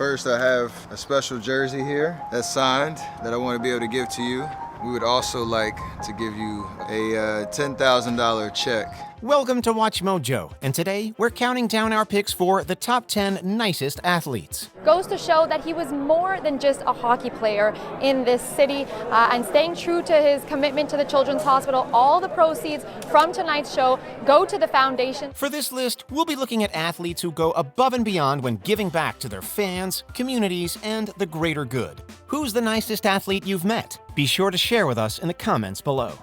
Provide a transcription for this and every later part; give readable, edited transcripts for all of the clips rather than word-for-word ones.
First, I have a special jersey here that's signed that I want to be able to give to you. We would also like to give you a $10,000 check. Welcome to Watch Mojo, and today we're counting down our picks for the top 10 nicest athletes. Goes to show that he was more than just a hockey player in this city, and staying true to his commitment to the Children's Hospital. All the proceeds from tonight's show go to the foundation. For this list, we'll be looking at athletes who go above and beyond when giving back to their fans, communities, and the greater good. Who's the nicest athlete you've met? Be sure to share with us in the comments below.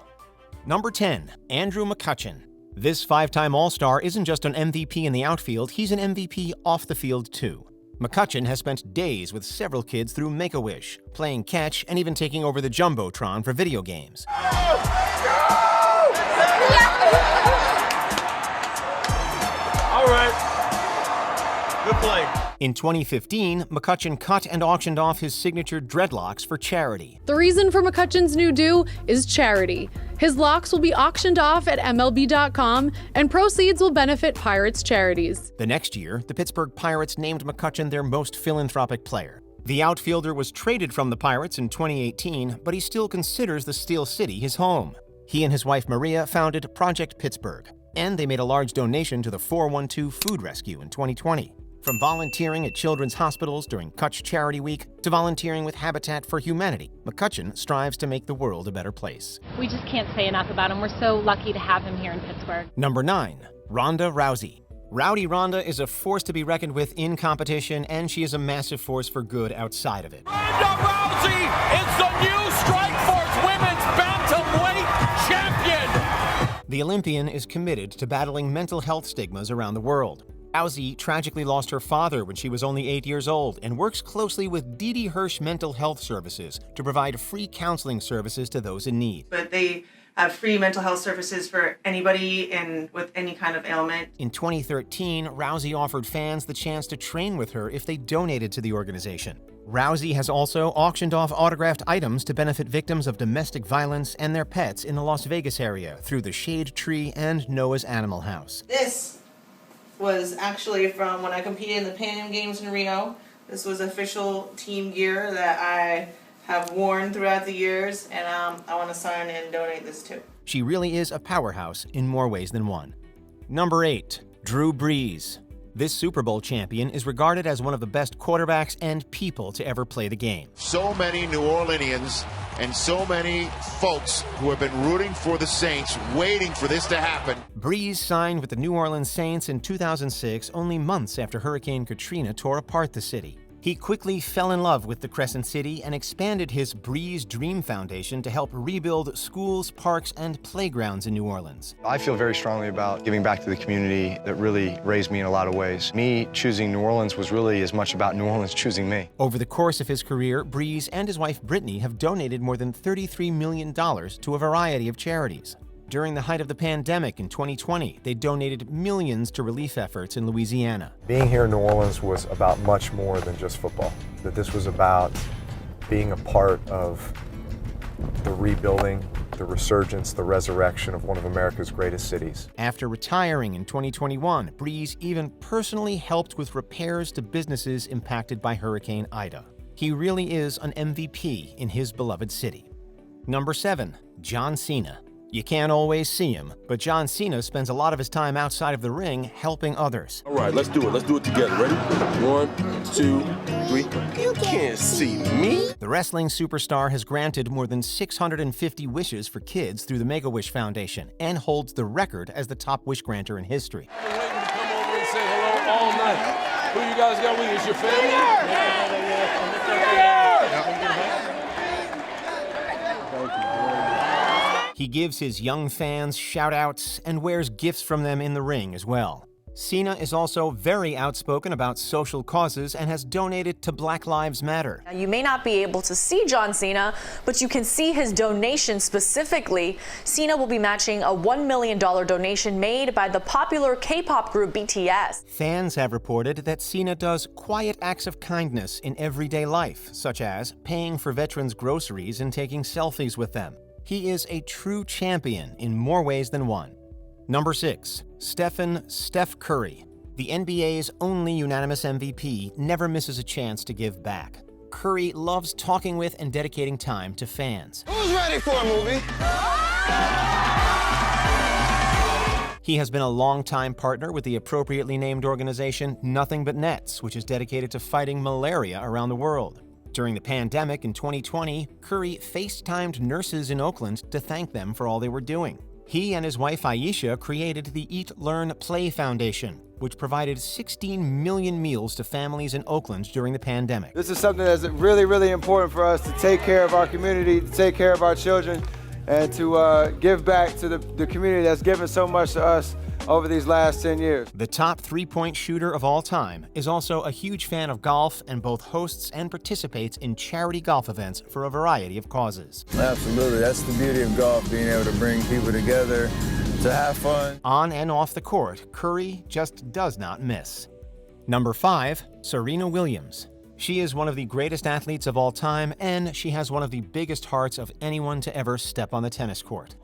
Number 10, Andrew McCutchen. This five-time All-Star isn't just an MVP in the outfield, he's an MVP off the field too. McCutchen has spent days with several kids through Make-A-Wish, playing catch and even taking over the Jumbotron for video games. All right. Good play. In 2015, McCutchen cut and auctioned off his signature dreadlocks for charity. The reason for McCutchen's new do is charity. His locks will be auctioned off at MLB.com, and proceeds will benefit Pirates charities. The next year, the Pittsburgh Pirates named McCutchen their most philanthropic player. The outfielder was traded from the Pirates in 2018, but he still considers the Steel City his home. He and his wife Maria founded Project Pittsburgh, and they made a large donation to the 412 Food Rescue in 2020. From volunteering at children's hospitals during Kutch Charity Week to volunteering with Habitat for Humanity, McCutchen strives to make the world a better place. We just can't say enough about him. We're so lucky to have him here in Pittsburgh. Number 9, Ronda Rousey. Rowdy Ronda is a force to be reckoned with in competition, and she is a massive force for good outside of it. Ronda Rousey is the new Strikeforce Women's Bantamweight Champion! The Olympian is committed to battling mental health stigmas around the world. Rousey tragically lost her father when she was only 8 years old and works closely with Didi Hirsch Mental Health Services to provide free counseling services to those in need. But they have free mental health services for anybody with any kind of ailment. In 2013, Rousey offered fans the chance to train with her if they donated to the organization. Rousey has also auctioned off autographed items to benefit victims of domestic violence and their pets in the Las Vegas area through the Shade Tree and Noah's Animal House. This was actually from when I competed in the Pan Am Games in Rio. This was official team gear that I have worn throughout the years, and I want to sign and donate this too. She really is a powerhouse in more ways than one. Number 8, Drew Brees. This Super Bowl champion is regarded as one of the best quarterbacks and people to ever play the game. So many New Orleanians and so many folks who have been rooting for the Saints, waiting for this to happen. Brees signed with the New Orleans Saints in 2006, only months after Hurricane Katrina tore apart the city. He quickly fell in love with the Crescent City and expanded his Brees Dream Foundation to help rebuild schools, parks, and playgrounds in New Orleans. I feel very strongly about giving back to the community that really raised me in a lot of ways. Me choosing New Orleans was really as much about New Orleans choosing me. Over the course of his career, Brees and his wife Brittany have donated more than $33 million to a variety of charities. During the height of the pandemic in 2020, they donated millions to relief efforts in Louisiana. Being here in New Orleans was about much more than just football. That this was about being a part of the rebuilding, the resurgence, the resurrection of one of America's greatest cities. After retiring in 2021, Brees even personally helped with repairs to businesses impacted by Hurricane Ida. He really is an MVP in his beloved city. Number 7, John Cena. You can't always see him, but John Cena spends a lot of his time outside of the ring helping others. All right, let's do it. Let's do it together. Ready? 1, 2, 3. You can't see me. The wrestling superstar has granted more than 650 wishes for kids through the Make-A-Wish Foundation and holds the record as the top wish granter in history. I've been waiting to come over and say hello all night. Who you guys got with you? Is your family? He gives his young fans shout-outs and wears gifts from them in the ring as well. Cena is also very outspoken about social causes and has donated to Black Lives Matter. Now, you may not be able to see John Cena, but you can see his donation specifically. Cena will be matching a $1 million donation made by the popular K-pop group BTS. Fans have reported that Cena does quiet acts of kindness in everyday life, such as paying for veterans' groceries and taking selfies with them. He is a true champion in more ways than one. Number 6, Steph Curry. The NBA's only unanimous MVP never misses a chance to give back. Curry loves talking with and dedicating time to fans. Who's ready for a movie? He has been a longtime partner with the appropriately named organization Nothing But Nets, which is dedicated to fighting malaria around the world. During the pandemic in 2020, Curry FaceTimed nurses in Oakland to thank them for all they were doing. He and his wife Aisha created the Eat, Learn, Play Foundation, which provided 16 million meals to families in Oakland during the pandemic. This is something that's really, really important for us to take care of our community, to take care of our children, and to give back to the community that's given so much to us over these last 10 years. The top three-point shooter of all time is also a huge fan of golf and both hosts and participates in charity golf events for a variety of causes. Absolutely, that's the beauty of golf, being able to bring people together to have fun. On and off the court, Curry just does not miss. Number 5, Serena Williams. She is one of the greatest athletes of all time, and she has one of the biggest hearts of anyone to ever step on the tennis court.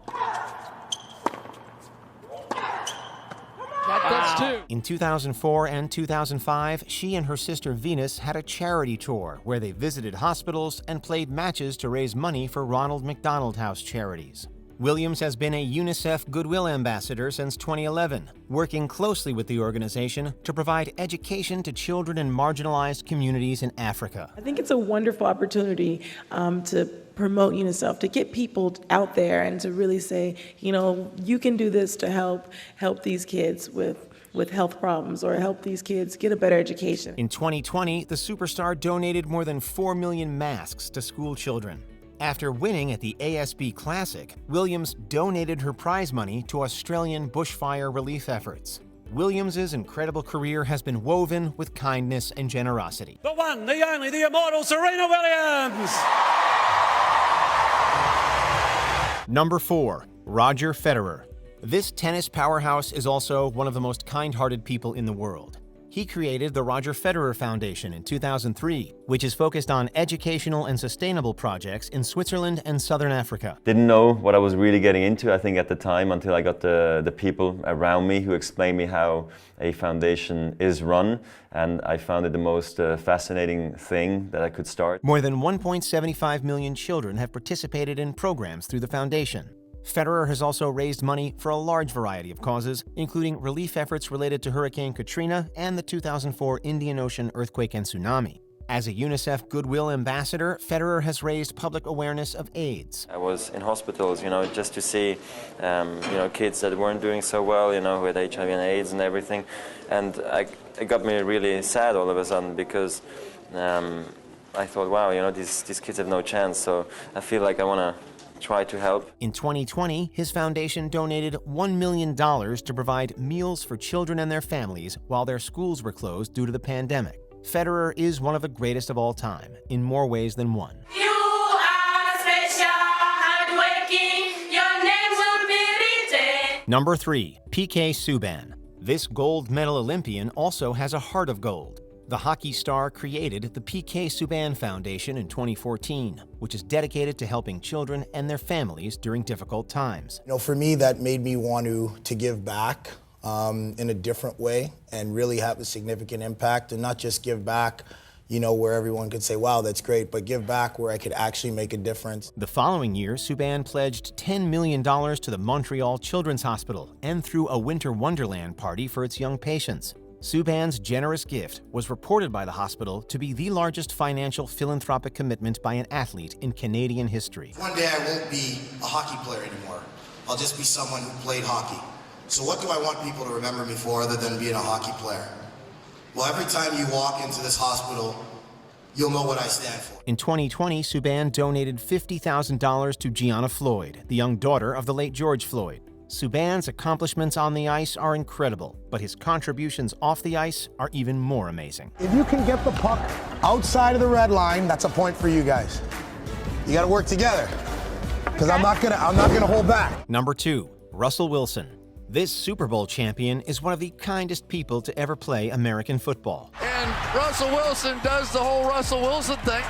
That's two. In 2004 and 2005, she and her sister Venus had a charity tour where they visited hospitals and played matches to raise money for Ronald McDonald House charities. Williams has been a UNICEF Goodwill Ambassador since 2011, working closely with the organization to provide education to children in marginalized communities in Africa. I think it's a wonderful opportunity to promote UNICEF, to get people out there and to really say, you know, you can do this to help these kids with health problems or help these kids get a better education. In 2020, the superstar donated more than 4 million masks to school children. After winning at the ASB Classic, Williams donated her prize money to Australian bushfire relief efforts. Williams's incredible career has been woven with kindness and generosity. The one, the only, the immortal Serena Williams! Number 4, Roger Federer. This tennis powerhouse is also one of the most kind-hearted people in the world. He created the Roger Federer Foundation in 2003, which is focused on educational and sustainable projects in Switzerland and Southern Africa. Didn't know what I was really getting into, I think, at the time, until I got the people around me who explained me how a foundation is run, and I found it the most fascinating thing that I could start. More than 1.75 million children have participated in programs through the foundation. Federer has also raised money for a large variety of causes, including relief efforts related to Hurricane Katrina and the 2004 Indian Ocean earthquake and tsunami. As a UNICEF Goodwill Ambassador, Federer has raised public awareness of AIDS. I was in hospitals, just to see, kids that weren't doing so well, who had HIV and AIDS and everything. And it got me really sad all of a sudden because I thought, wow, these kids have no chance. So I feel like I want to try to help. In 2020, his foundation donated $1 million to provide meals for children and their families while their schools were closed due to the pandemic. Federer is one of the greatest of all time, in more ways than one. You are special, hardworking, your name will be written. Number 3, PK Subban. This gold medal Olympian also has a heart of gold. The hockey star created the PK Subban Foundation in 2014, which is dedicated to helping children and their families during difficult times. For me, that made me want to give back in a different way and really have a significant impact, and not just give back, where everyone could say, wow, that's great, but give back where I could actually make a difference. The following year, Subban pledged $10 million to the Montreal Children's Hospital and threw a Winter Wonderland party for its young patients. Subban's generous gift was reported by the hospital to be the largest financial philanthropic commitment by an athlete in Canadian history. One day I won't be a hockey player anymore. I'll just be someone who played hockey. So what do I want people to remember me for other than being a hockey player? Well, every time you walk into this hospital, you'll know what I stand for. In 2020, Subban donated $50,000 to Gianna Floyd, the young daughter of the late George Floyd. Subban's accomplishments on the ice are incredible, but his contributions off the ice are even more amazing. If you can get the puck outside of the red line, that's a point for you guys. You got to work together, because I'm not gonna hold back. Number 2, Russell Wilson. This Super Bowl champion is one of the kindest people to ever play American football. And Russell Wilson does the whole Russell Wilson thing.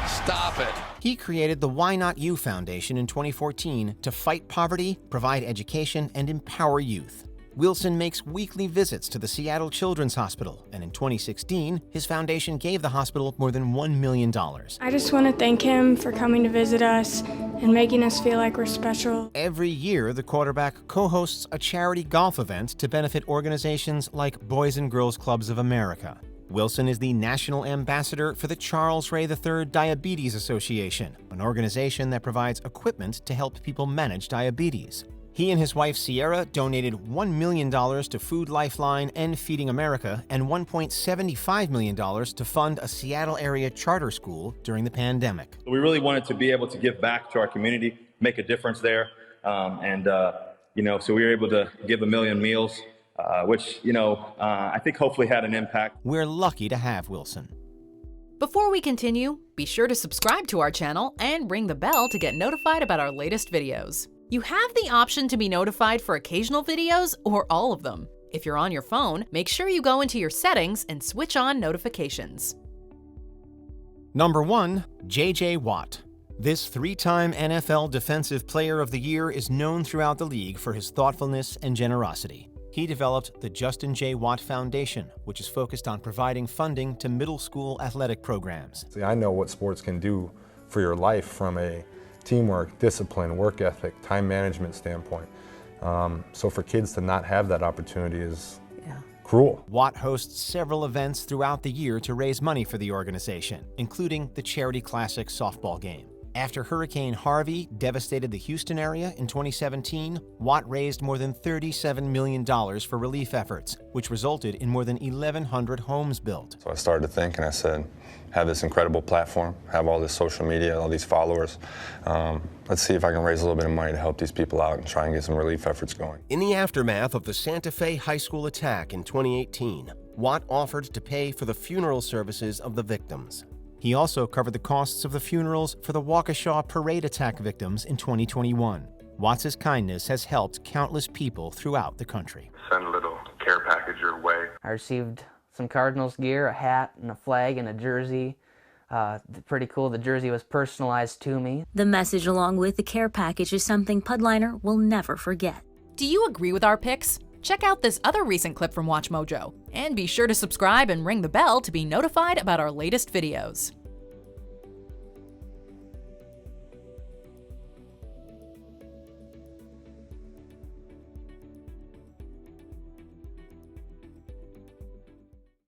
Stop it. He created the Why Not You Foundation in 2014 to fight poverty, provide education, and empower youth. Wilson makes weekly visits to the Seattle Children's Hospital, and in 2016, his foundation gave the hospital more than $1 million. I just want to thank him for coming to visit us and making us feel like we're special. Every year, the quarterback co-hosts a charity golf event to benefit organizations like Boys and Girls Clubs of America. Wilson is the national ambassador for the Charles Ray III Diabetes Association, an organization that provides equipment to help people manage diabetes. He and his wife Sierra donated $1 million to Food Lifeline and Feeding America and $1.75 million to fund a Seattle area charter school during the pandemic. We really wanted to be able to give back to our community, make a difference there. So we were able to give 1 million meals, which, I think hopefully had an impact. We're lucky to have Wilson. Before we continue, be sure to subscribe to our channel and ring the bell to get notified about our latest videos. You have the option to be notified for occasional videos or all of them. If you're on your phone, make sure you go into your settings and switch on notifications. Number 1, J.J. Watt. This 3-time NFL Defensive Player of the Year is known throughout the league for his thoughtfulness and generosity. He developed the Justin J. Watt Foundation, which is focused on providing funding to middle school athletic programs. See, I know what sports can do for your life from a teamwork, discipline, work ethic, time management standpoint. So for kids to not have that opportunity is cruel. Watt hosts several events throughout the year to raise money for the organization, including the Charity Classic softball game. After Hurricane Harvey devastated the Houston area in 2017, Watt raised more than $37 million for relief efforts, which resulted in more than 1,100 homes built. So I started to think, and I said, have this incredible platform, have all this social media, all these followers. Let's see if I can raise a little bit of money to help these people out and try and get some relief efforts going. In the aftermath of the Santa Fe High School attack in 2018, Watt offered to pay for the funeral services of the victims. He also covered the costs of the funerals for the Waukesha parade attack victims in 2021. Watts' kindness has helped countless people throughout the country. Send a little care package your way. I received some Cardinals gear, a hat and a flag and a jersey. Pretty cool. The jersey was personalized to me. The message along with the care package is something Pudliner will never forget. Do you agree with our picks? Check out this other recent clip from WatchMojo, and be sure to subscribe and ring the bell to be notified about our latest videos.